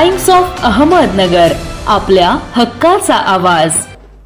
Times of Ahmednagar, आपल्या हक्काचा आवाज।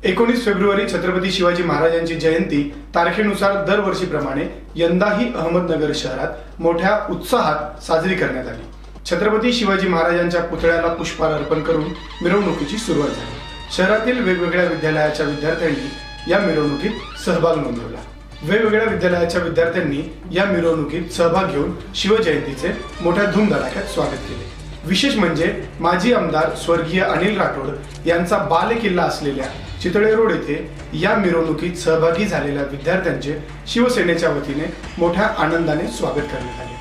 19 फेब्रुवारी छत्रपती शिवाजी महाराजांची जयंती तारखेनुसार दरवर्षीप्रमाणे यंदाही अहमदनगर शहरात मोठ्या उत्साहात साजरी करण्यात आली। छत्रपती शिवाजी महाराजांच्या पुतळ्याला पुष्पहार अर्पण करून मिरवणुकीची सुरुवात झाली। शहरातील वेगवेगळ्या विद्यालयाच्या विद्यार्थ्यांनी या मिरवणुकीत सहभाग नोंदवला। वेगवेगळ्या विद्यालयाच्या विद्यार्थ्यांनी या मिरवणुकीत सहभाग घेऊन शिवजयंतीचे मोठ्या धूमधडाक्यात स्वागत केले। विशेष म्हणजे माजी आमदार स्वर्गीय अनिल राठोड यांचा बालेकिल्ला असलेल्या चितळे रोड येथे या मिरवणुकीत सहभागी झालेल्या विद्यार्थ्यांचे शिवसेनेच्या वतीने मोठ्या आनंदाने स्वागत करण्यात आले।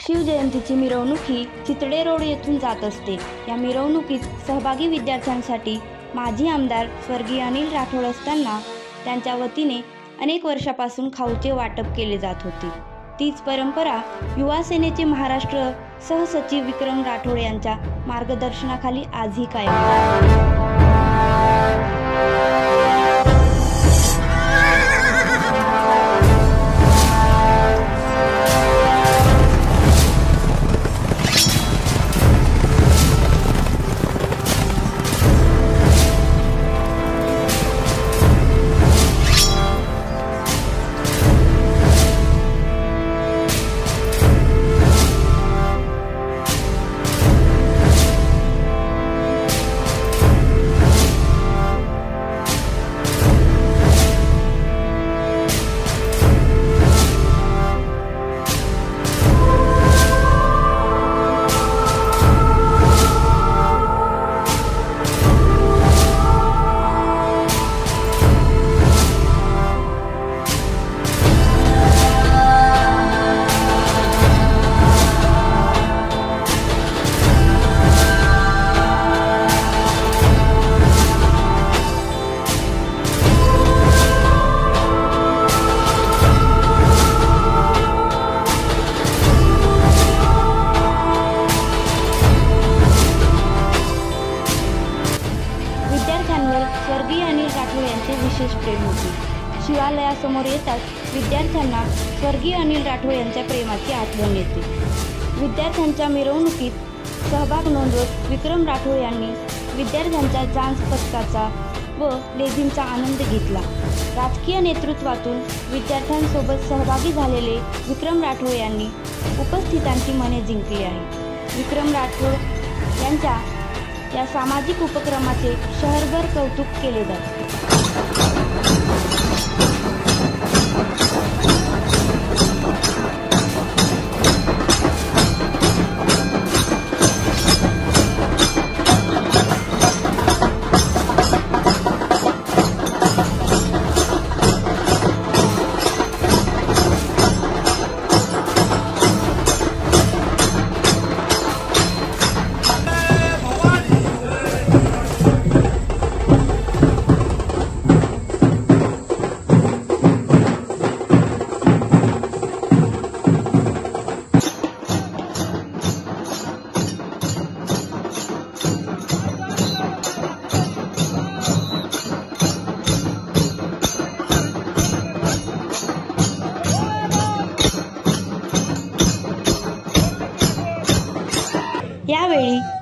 शिवजयंतीची मिरवणूक ही चितळे रोड येथून जात असते। या मिरवणुकीत सहभागी विद्यार्थ्यांसाठी माजी आमदार स्वर्गीय अनिल राठोड असताना त्यांच्या वतीने अनेक वर्षापासून खाऊचे वाटप केले जात होते। तीच परंपरा युवा सेनेचे महाराष्ट्र सहसचिव विक्रम राठोड यांच्या मार्गदर्शनाखाली आजही कायम आहे। स्वर्गीय अनिल राठोड यांचे विशेष प्रेम होते। शिवालयासमोर येताच विद्यार्थ्यांना स्वर्गीय अनिल राठोड यांच्या प्रेमाची आठवण येते। विद्यार्थ्यांच्या मिरवणुकीत सहभाग नोंदवत विक्रम राठोड यांनी विद्यार्थ्यांच्या डान्स पथकाचा व लेझिमचा आनंद घेतला। राजकीय नेतृत्वातून विद्यार्थ्यांसोबत सहभागी झालेले विक्रम राठोड यांनी उपस्थितांची मने जिंकली आहे। विक्रम राठोड यांच्या या सामाजिक उपक्रमाचे शहरभर कौतुक केले जाते।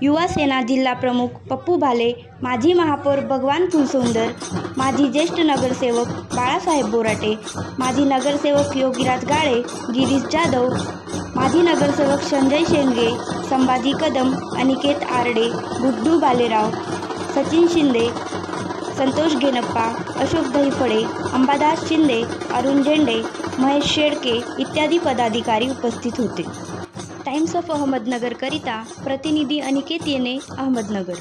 युवा सेना जिल्हा प्रमुख पप्पू भाले, माजी महापौर भगवान फुलसुंदर, माजी ज्येष्ठ नगरसेवक बाळासाहेब बोराटे, माजी नगरसेवक योगीराज गाळे, गिरीश जाधव, माजी नगरसेवक संजय शेंडगे, संभाजी कदम, अनिकेत आरडे, गुड्डू बालेराव, सचिन शिंदे, संतोष गेनप्पा, अशोक दहीफळे, अंबादास शिंदे, अरुण झेंडे, महेश शेळके इत्यादी पदाधिकारी उपस्थित होते. टाइम्स ऑफ अहमदनगरकरिता प्रतिनिधी अनिकेत येणे, अहमदनगर.